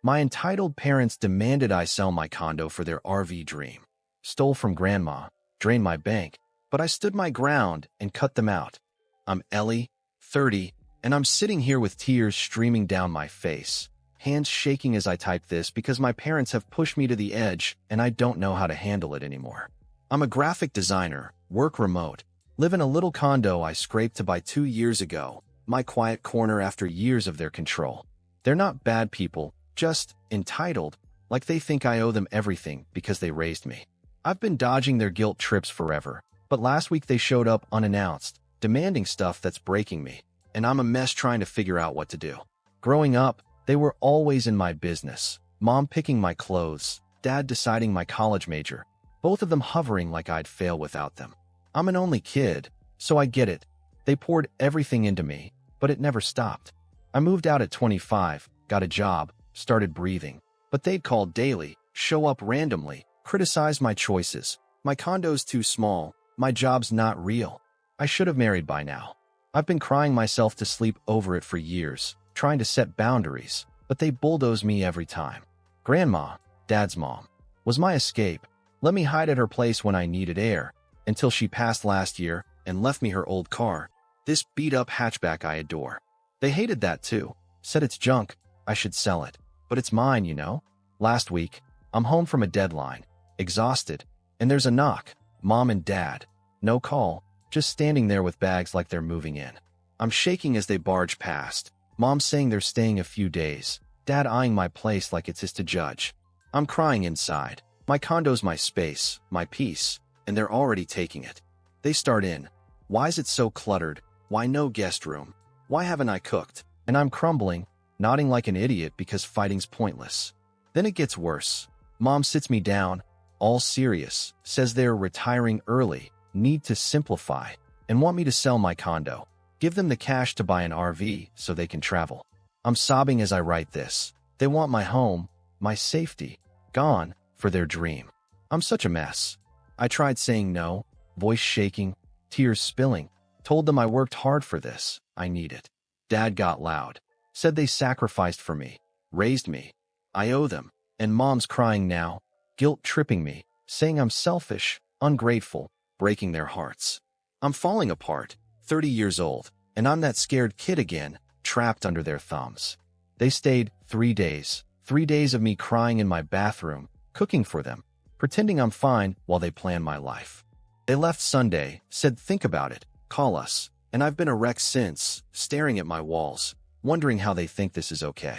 My entitled parents demanded I sell my condo for their RV dream. Stole from grandma, drained my bank, but I stood my ground and cut them out. I'm Ellie, 30, and I'm sitting here with tears streaming down my face, hands shaking as I type this because my parents have pushed me to the edge and I don't know how to handle it anymore. I'm a graphic designer, work remote, live in a little condo I scraped to buy 2 years ago, my quiet corner after years of their control. They're not bad people, just entitled, like they think I owe them everything because they raised me. I've been dodging their guilt trips forever, but last week they showed up unannounced, demanding stuff that's breaking me, and I'm a mess trying to figure out what to do. Growing up, they were always in my business. Mom picking my clothes, Dad deciding my college major, both of them hovering like I'd fail without them. I'm an only kid, so I get it. They poured everything into me, but it never stopped. I moved out at 25, got a job, started breathing, but they'd call daily, show up randomly, criticize my choices. My condo's too small, my job's not real. I should have married by now. I've been crying myself to sleep over it for years, trying to set boundaries, but they bulldoze me every time. Grandma, Dad's mom, was my escape. Let me hide at her place when I needed air, until she passed last year and left me her old car, this beat-up hatchback I adore. They hated that too, said it's junk, I should sell it. But it's mine, you know? Last week, I'm home from a deadline, exhausted, and there's a knock. Mom and Dad. No call, just standing there with bags like they're moving in. I'm shaking as they barge past. Mom saying they're staying a few days. Dad eyeing my place like it's his to judge. I'm crying inside. My condo's my space, my peace, and they're already taking it. They start in. Why is it so cluttered? Why no guest room? Why haven't I cooked? And I'm crumbling, nodding like an idiot because fighting's pointless. Then it gets worse. Mom sits me down, all serious, says they're retiring early, need to simplify, and want me to sell my condo. Give them the cash to buy an RV so they can travel. I'm sobbing as I write this. They want my home, my safety, gone, for their dream. I'm such a mess. I tried saying no, voice shaking, tears spilling, told them I worked hard for this, I need it. Dad got loud. Said they sacrificed for me, raised me. I owe them. And Mom's crying now, guilt tripping me, saying I'm selfish, ungrateful, breaking their hearts. I'm falling apart, 30 years old, and I'm that scared kid again, trapped under their thumbs. They stayed 3 days, 3 days of me crying in my bathroom, cooking for them, pretending I'm fine while they plan my life. They left Sunday, said think about it, call us, and I've been a wreck since, staring at my walls, wondering how they think this is okay.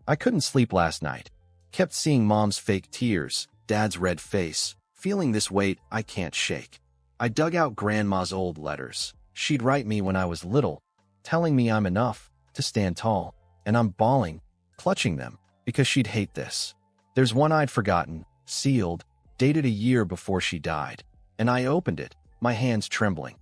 I couldn't sleep last night. Kept seeing Mom's fake tears, Dad's red face, feeling this weight I can't shake. I dug out Grandma's old letters. She'd write me when I was little, telling me I'm enough to stand tall, and I'm bawling, clutching them, because she'd hate this. There's one I'd forgotten, sealed, dated a year before she died, and I opened it, my hands trembling.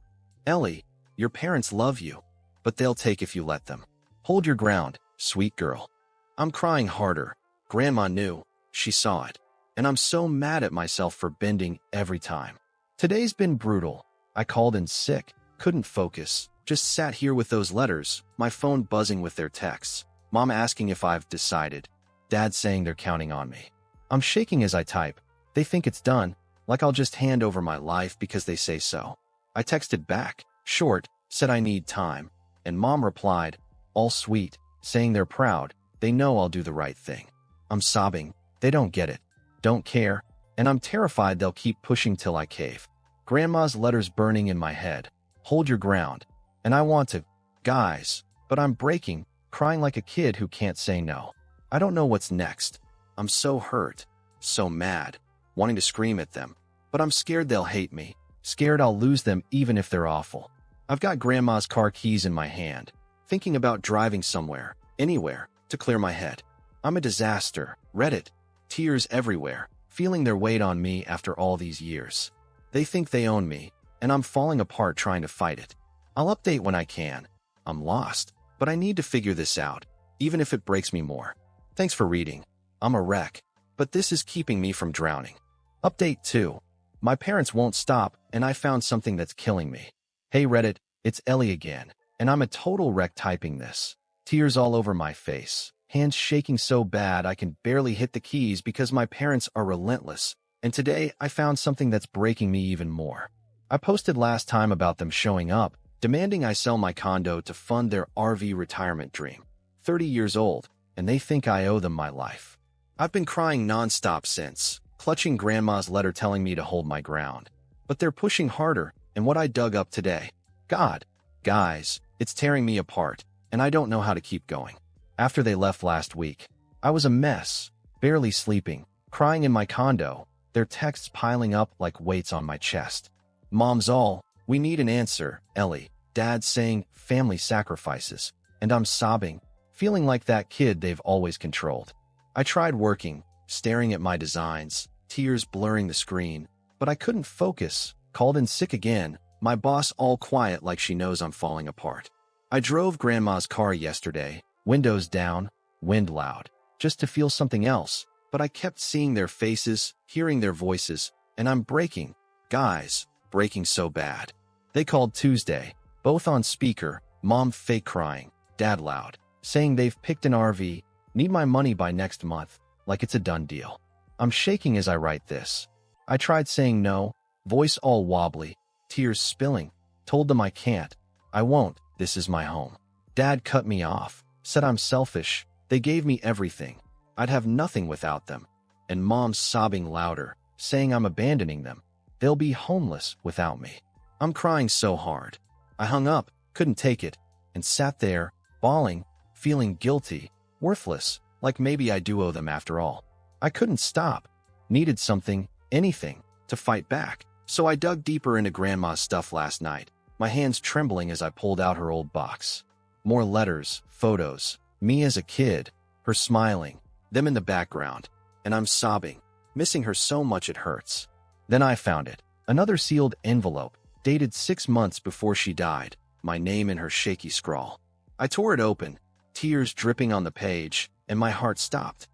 Ellie, your parents love you, but they'll take if you let them. Hold your ground, sweet girl. I'm crying harder. Grandma knew, she saw it, and I'm so mad at myself for bending every time. Today's been brutal. I called in sick, couldn't focus, just sat here with those letters, my phone buzzing with their texts. Mom asking if I've decided. Dad saying they're counting on me. I'm shaking as I type. They think it's done, like I'll just hand over my life because they say so. I texted back, short, said I need time, and Mom replied, all sweet, saying they're proud, they know I'll do the right thing. I'm sobbing. They don't get it, don't care, and I'm terrified they'll keep pushing till I cave. Grandma's letters burning in my head. Hold your ground. And I want to, guys, but I'm breaking, crying like a kid who can't say no. I don't know what's next. I'm so hurt, so mad, wanting to scream at them, but I'm scared they'll hate me, scared I'll lose them even if they're awful. I've got Grandma's car keys in my hand, thinking about driving somewhere, anywhere, to clear my head. I'm a disaster, Reddit, tears everywhere, feeling their weight on me after all these years. They think they own me, and I'm falling apart trying to fight it. I'll update when I can. I'm lost, but I need to figure this out, even if it breaks me more. Thanks for reading. I'm a wreck, but this is keeping me from drowning. Update 2. My parents won't stop, and I found something that's killing me. Hey Reddit, it's Ellie again, and I'm a total wreck typing this. Tears all over my face, hands shaking so bad I can barely hit the keys because my parents are relentless. And today I found something that's breaking me even more. I posted last time about them showing up, demanding I sell my condo to fund their RV retirement dream. 30 years old, and they think I owe them my life. I've been crying nonstop since, clutching Grandma's letter telling me to hold my ground. But they're pushing harder, and what I dug up today. God, guys, it's tearing me apart, and I don't know how to keep going. After they left last week, I was a mess, barely sleeping, crying in my condo, their texts piling up like weights on my chest. Mom's all, we need an answer, Ellie. Dad's saying, family sacrifices. And I'm sobbing, feeling like that kid they've always controlled. I tried working, staring at my designs, tears blurring the screen, but I couldn't focus, called in sick again, my boss all quiet like she knows I'm falling apart. I drove Grandma's car yesterday, windows down, wind loud, just to feel something else, but I kept seeing their faces, hearing their voices, and I'm breaking, guys, breaking so bad. They called Tuesday, both on speaker, Mom fake crying, Dad loud, saying they've picked an RV, need my money by next month, like it's a done deal. I'm shaking as I write this. I tried saying no, voice all wobbly, tears spilling, told them I can't, I won't, this is my home. Dad cut me off, said I'm selfish, they gave me everything, I'd have nothing without them. And Mom's sobbing louder, saying I'm abandoning them, they'll be homeless without me. I'm crying so hard. I hung up, couldn't take it, and sat there, bawling, feeling guilty, worthless, like maybe I do owe them after all. I couldn't stop, needed something, anything, to fight back. So I dug deeper into Grandma's stuff last night, my hands trembling as I pulled out her old box. More letters, photos, me as a kid, her smiling, them in the background, and I'm sobbing, missing her so much it hurts. Then I found it, another sealed envelope, dated 6 months before she died, my name in her shaky scrawl. I tore it open, tears dripping on the page, and my heart stopped.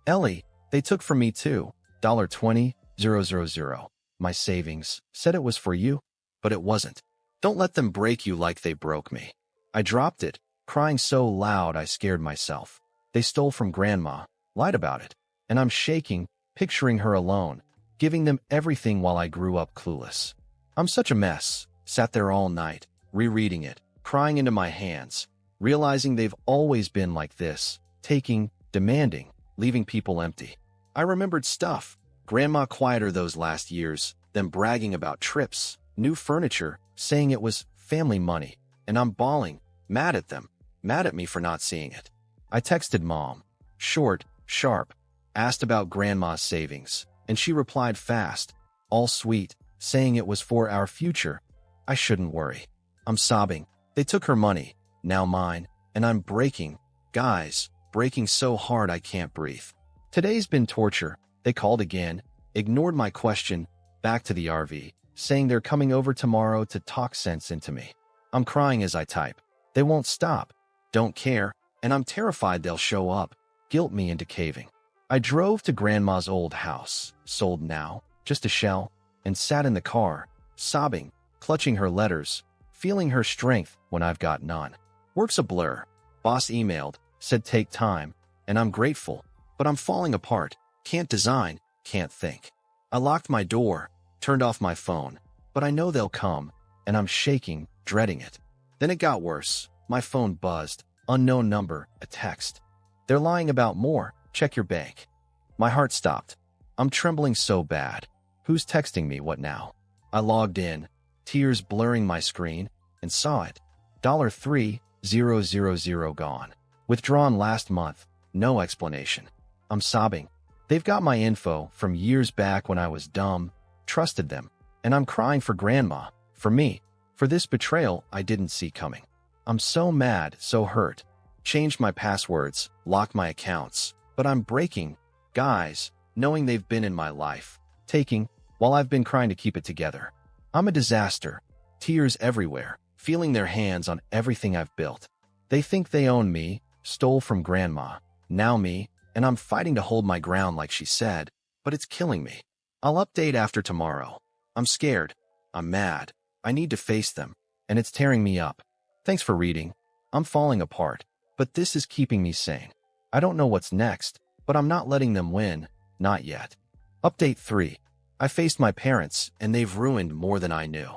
Ellie, they took from me too, $20,000. My savings, said it was for you, but it wasn't. Don't let them break you like they broke me. I dropped it, crying so loud I scared myself. They stole from Grandma, lied about it, and I'm shaking, picturing her alone, giving them everything while I grew up clueless. I'm such a mess, sat there all night, rereading it, crying into my hands, realizing they've always been like this, taking, demanding, leaving people empty. I remembered stuff, Grandma quieter those last years, them bragging about trips, new furniture, saying it was family money, and I'm bawling, mad at them, mad at me for not seeing it. I texted Mom, short, sharp, asked about Grandma's savings, and she replied fast, all sweet, saying it was for our future. I shouldn't worry. I'm sobbing. They took her money, now mine, and I'm breaking, guys, breaking so hard I can't breathe. Today's been torture. They called again, ignored my question, back to the RV, saying they're coming over tomorrow to talk sense into me. I'm crying as I type. They won't stop, don't care, and I'm terrified they'll show up, guilt me into caving. I drove to Grandma's old house, sold now, just a shell, and sat in the car, sobbing, clutching her letters, feeling her strength when I've got none. Work's a blur. Boss emailed, said take time, and I'm grateful, but I'm falling apart, can't design, can't think. I locked my door, turned off my phone, but I know they'll come, and I'm shaking, dreading it. Then it got worse. My phone buzzed, unknown number, a text. They're lying about more, check your bank. My heart stopped. I'm trembling so bad. Who's texting me, what now? I logged in, tears blurring my screen, and saw it. $3,000 gone. Withdrawn last month, no explanation. I'm sobbing. They've got my info from years back when I was dumb, trusted them, and I'm crying for Grandma, for me, for this betrayal I didn't see coming. I'm so mad, so hurt. Changed my passwords, locked my accounts, but I'm breaking, guys, knowing they've been in my life, taking, while I've been trying to keep it together. I'm a disaster. Tears everywhere, feeling their hands on everything I've built. They think they own me, stole from Grandma, now me, and I'm fighting to hold my ground like she said, but it's killing me. I'll update after tomorrow. I'm scared. I'm mad. I need to face them, and it's tearing me up. Thanks for reading. I'm falling apart, but this is keeping me sane. I don't know what's next, but I'm not letting them win. Not yet. Update 3. I faced my parents, and they've ruined more than I knew.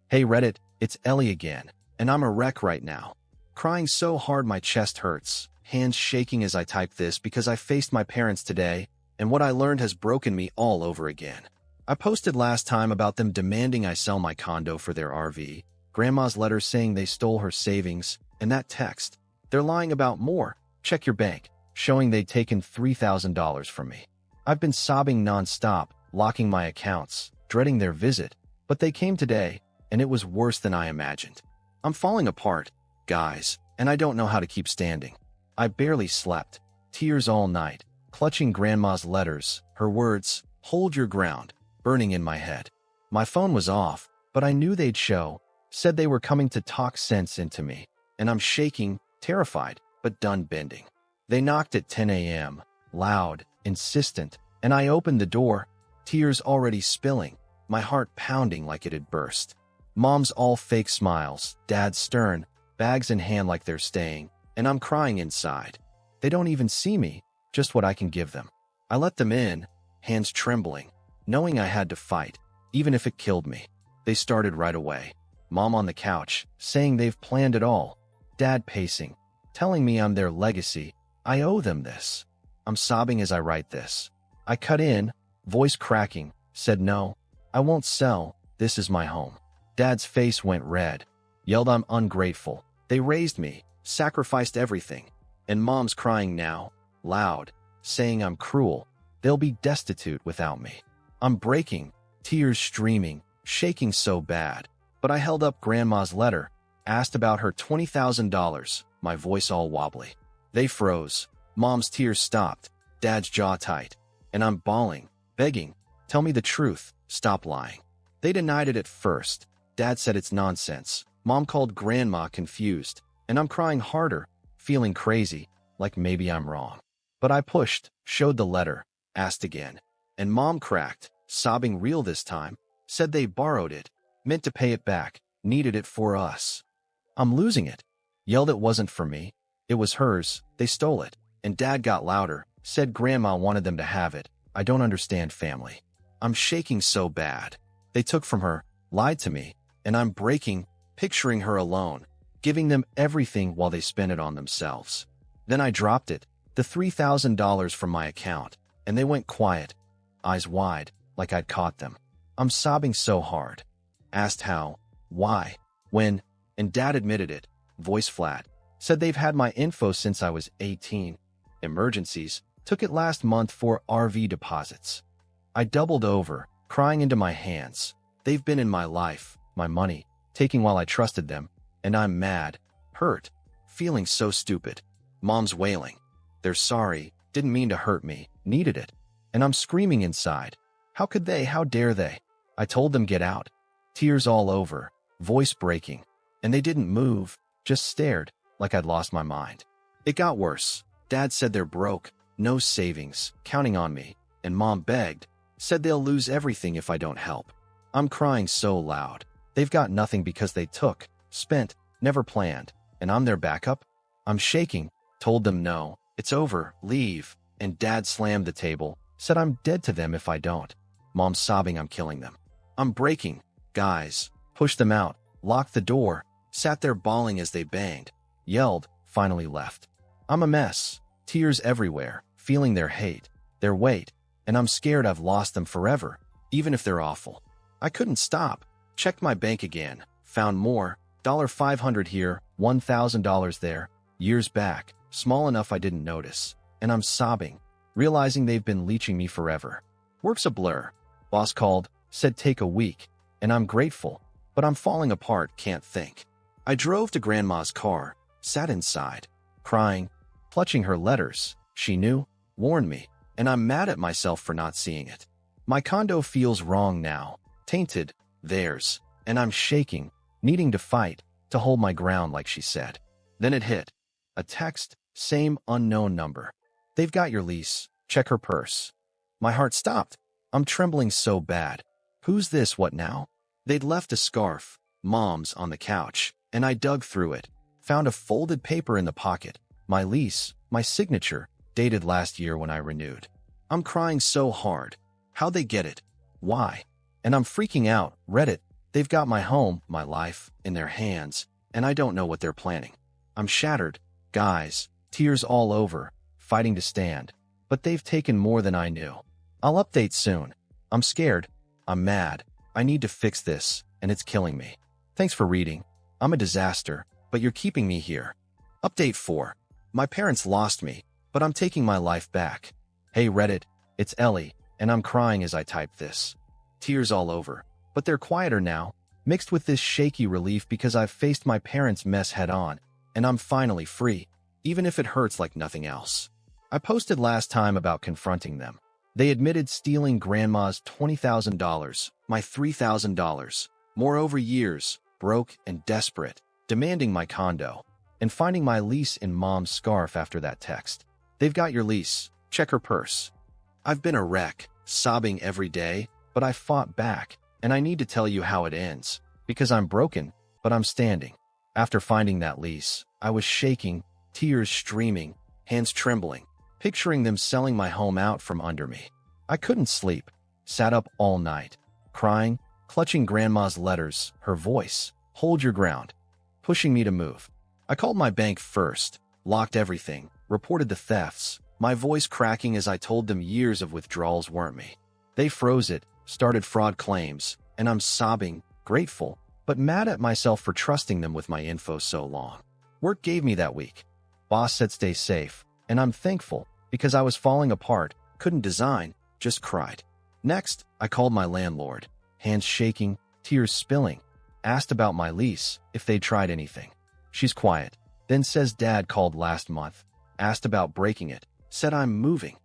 Hey Reddit, it's Ellie again, and I'm a wreck right now. Crying so hard my chest hurts, hands shaking as I type this because I faced my parents today, and what I learned has broken me all over again. I posted last time about them demanding I sell my condo for their RV, Grandma's letter saying they stole her savings, and that text. They're lying about more. Check your bank, showing they'd taken $3,000 from me. I've been sobbing nonstop, locking my accounts, dreading their visit, but they came today, and it was worse than I imagined. I'm falling apart, guys, and I don't know how to keep standing. I barely slept, tears all night, clutching Grandma's letters, her words, "Hold your ground," burning in my head. My phone was off, but I knew they'd show, said they were coming to talk sense into me, and I'm shaking, terrified, but done bending. They knocked at 10 a.m., loud, insistent, and I opened the door, tears already spilling, my heart pounding like it had burst. Mom's all fake smiles, Dad's stern, bags in hand like they're staying, and I'm crying inside. They don't even see me, just what I can give them. I let them in, hands trembling, knowing I had to fight, even if it killed me. They started right away. Mom on the couch, saying they've planned it all. Dad pacing, telling me I'm their legacy. I owe them this. I'm sobbing as I write this. I cut in, voice cracking, said no, I won't sell, this is my home. Dad's face went red, yelled I'm ungrateful. They raised me, sacrificed everything. And Mom's crying now, loud, saying I'm cruel. They'll be destitute without me. I'm breaking, tears streaming, shaking so bad. But I held up Grandma's letter, asked about her $20,000, my voice all wobbly. They froze. Mom's tears stopped, Dad's jaw tight. And I'm bawling, begging, tell me the truth, stop lying. They denied it at first. Dad said it's nonsense. Mom called Grandma confused. And I'm crying harder, feeling crazy, like maybe I'm wrong. But I pushed, showed the letter, asked again. And Mom cracked, sobbing real this time, said they borrowed it, meant to pay it back, needed it for us. I'm losing it. Yelled it wasn't for me. It was hers, they stole it. And Dad got louder, said Grandma wanted them to have it. I don't understand family. I'm shaking so bad. They took from her, lied to me, and I'm breaking, picturing her alone, giving them everything while they spent it on themselves. Then I dropped it, the $3,000 from my account, and they went quiet, eyes wide, like I'd caught them. I'm sobbing so hard. Asked how, why, when, and Dad admitted it, voice flat, said they've had my info since I was 18. Emergencies, took it last month for RV deposits. I doubled over, crying into my hands. They've been in my life, my money, taking while I trusted them, and I'm mad, hurt, feeling so stupid. Mom's wailing. They're sorry, didn't mean to hurt me, needed it. And I'm screaming inside. How could they, how dare they? I told them get out. Tears all over, voice breaking. And they didn't move, just stared, like I'd lost my mind. It got worse. Dad said they're broke, no savings, counting on me. And Mom begged, said they'll lose everything if I don't help. I'm crying so loud. They've got nothing because they took, spent, never planned. And I'm their backup? I'm shaking, told them no, it's over, leave. And Dad slammed the table, said I'm dead to them if I don't. Mom's sobbing I'm killing them. I'm breaking, guys, pushed them out, locked the door, sat there bawling as they banged, yelled, finally left. I'm a mess, tears everywhere, feeling their hate, their weight, and I'm scared I've lost them forever, even if they're awful. I couldn't stop, checked my bank again, found more, $500 here, $1,000 there, years back, small enough I didn't notice, and I'm sobbing, realizing they've been leeching me forever. Work's a blur. Boss called, said take a week, and I'm grateful, but I'm falling apart, can't think. I drove to Grandma's car, sat inside, crying, clutching her letters. She knew, warned me, and I'm mad at myself for not seeing it. My condo feels wrong now, tainted, theirs, and I'm shaking, needing to fight, to hold my ground like she said. Then it hit. A text, same unknown number. They've got your lease, check her purse. My heart stopped. I'm trembling so bad. Who's this, what now? They'd left a scarf, Mom's, on the couch, and I dug through it, found a folded paper in the pocket, my lease, my signature, Dated last year when I renewed. I'm crying so hard. How'd they get it? Why? And I'm freaking out. Reddit. They've got my home, my life, in their hands, and I don't know what they're planning. I'm shattered. Guys, tears all over, fighting to stand. But they've taken more than I knew. I'll update soon. I'm scared. I'm mad. I need to fix this, and it's killing me. Thanks for reading. I'm a disaster, but you're keeping me here. Update 4. My parents lost me, but I'm taking my life back. Hey Reddit, it's Ellie, and I'm crying as I type this. Tears all over, but they're quieter now, mixed with this shaky relief because I've faced my parents' mess head on, and I'm finally free, even if it hurts like nothing else. I posted last time about confronting them. They admitted stealing Grandma's $20,000, my $3,000. Moreover, years, broke and desperate, demanding my condo, and finding my lease in Mom's scarf after that text. They've got your lease. Check her purse. I've been a wreck, sobbing every day, but I fought back, and I need to tell you how it ends, because I'm broken, but I'm standing. After finding that lease, I was shaking, tears streaming, hands trembling, picturing them selling my home out from under me. I couldn't sleep, sat up all night, crying, clutching Grandma's letters, her voice, hold your ground, pushing me to move. I called my bank first, locked everything, reported the thefts, my voice cracking as I told them years of withdrawals weren't me. They froze it, started fraud claims, and I'm sobbing, grateful, but mad at myself for trusting them with my info so long. Work gave me that week. Boss said stay safe, and I'm thankful because I was falling apart, couldn't design, just cried. Next, I called my landlord, hands shaking, tears spilling, asked about my lease, if they'd tried anything. She's quiet, then says Dad called last month, asked about breaking it, said I'm moving.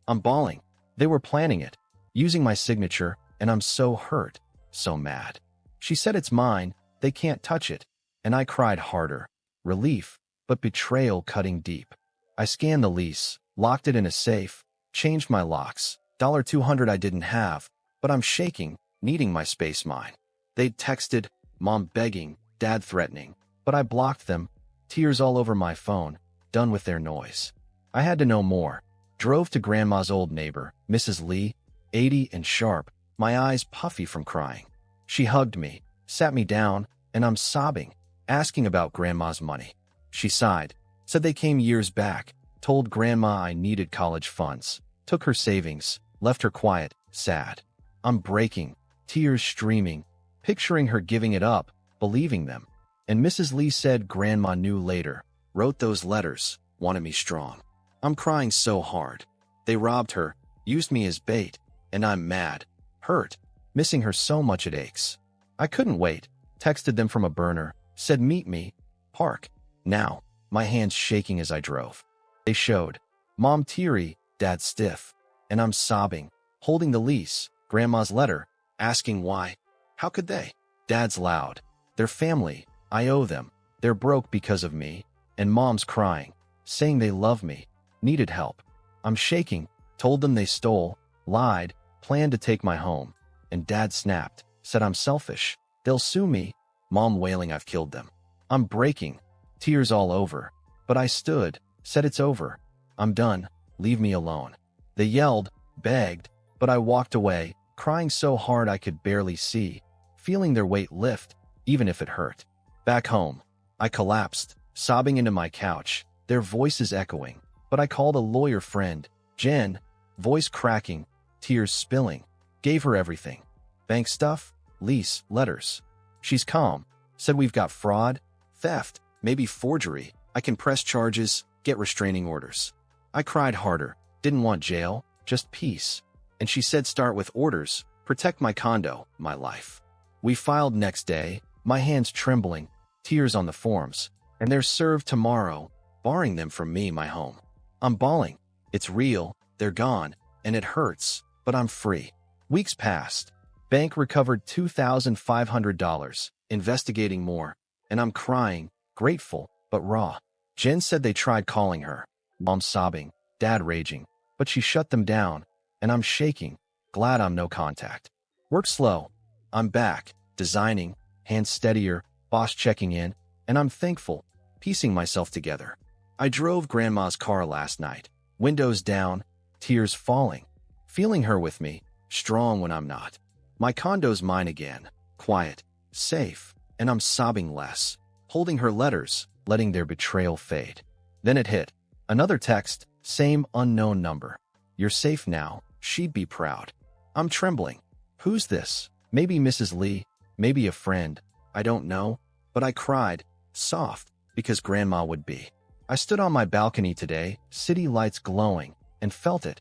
I'm bawling. They were planning it, using my signature, and I'm so hurt, so mad. She said it's mine, they can't touch it, and I cried harder. Relief, but betrayal cutting deep. I scanned the lease, locked it in a safe, changed my locks, $200 I didn't have, but I'm shaking, needing my space mine. They'd texted, Mom begging, Dad threatening, but I blocked them, tears all over my phone, done with their noise. I had to know more. Drove to Grandma's old neighbor, Mrs. Lee, 80 and sharp, my eyes puffy from crying. She hugged me, sat me down, and I'm sobbing, asking about Grandma's money. She sighed, said they came years back, told Grandma I needed college funds, took her savings, left her quiet, sad. I'm breaking, tears streaming, picturing her giving it up, believing them. And Mrs. Lee said Grandma knew later, wrote those letters, wanted me strong. I'm crying so hard. They robbed her, used me as bait, and I'm mad, hurt, missing her so much it aches. I couldn't wait, texted them from a burner, said meet me, park, now, my hands shaking as I drove. They showed, Mom teary, Dad stiff, and I'm sobbing, holding the lease, Grandma's letter, asking why. How could they? Dad's loud. Their family, I owe them. They're broke because of me, and Mom's crying, saying they love me, needed help. I'm shaking, told them they stole, lied, planned to take my home, and Dad snapped, said I'm selfish. They'll sue me. Mom wailing I've killed them. I'm breaking, tears all over, but I stood, said it's over. I'm done, leave me alone. They yelled, begged, but I walked away, crying so hard I could barely see, feeling their weight lift, even if it hurt. Back home, I collapsed, sobbing into my couch, their voices echoing, but I called a lawyer friend, Jen, voice cracking, tears spilling, gave her everything. Bank stuff, lease, letters. She's calm, said we've got fraud, theft, maybe forgery. I can press charges, get restraining orders. I cried harder, didn't want jail, just peace. And she said start with orders, protect my condo, my life. We filed next day, my hands trembling, tears on the forms, and they're served tomorrow, barring them from me, my home. I'm bawling. It's real, they're gone, and it hurts, but I'm free. Weeks passed. Bank recovered $2,500, investigating more, and I'm crying, grateful, but raw. Jen said they tried calling her. Mom sobbing, Dad raging, but she shut them down, and I'm shaking, glad I'm no contact. Work slow. I'm back, designing, hands steadier, boss checking in, and I'm thankful, piecing myself together. I drove Grandma's car last night, Windows down, tears falling. Feeling her with me, strong when I'm not. My condo's mine again, quiet, safe, and I'm sobbing less, holding her letters, letting their betrayal fade. Then it hit. Another text, same unknown number. You're safe now, she'd be proud. I'm trembling. Who's this? Maybe Mrs. Lee, maybe a friend. I don't know, but I cried, soft, because Grandma would be. I stood on my balcony today, city lights glowing, and felt it.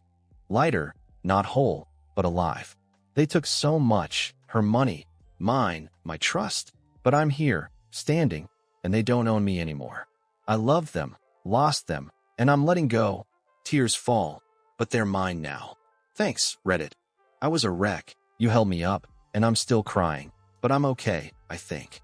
Lighter, not whole, but alive. They took so much, her money, mine, my trust. But I'm here, standing, and they don't own me anymore. I loved them, lost them, and I'm letting go. Tears fall, but they're mine now. Thanks, Reddit. I was a wreck. You held me up, and I'm still crying. But I'm okay, I think.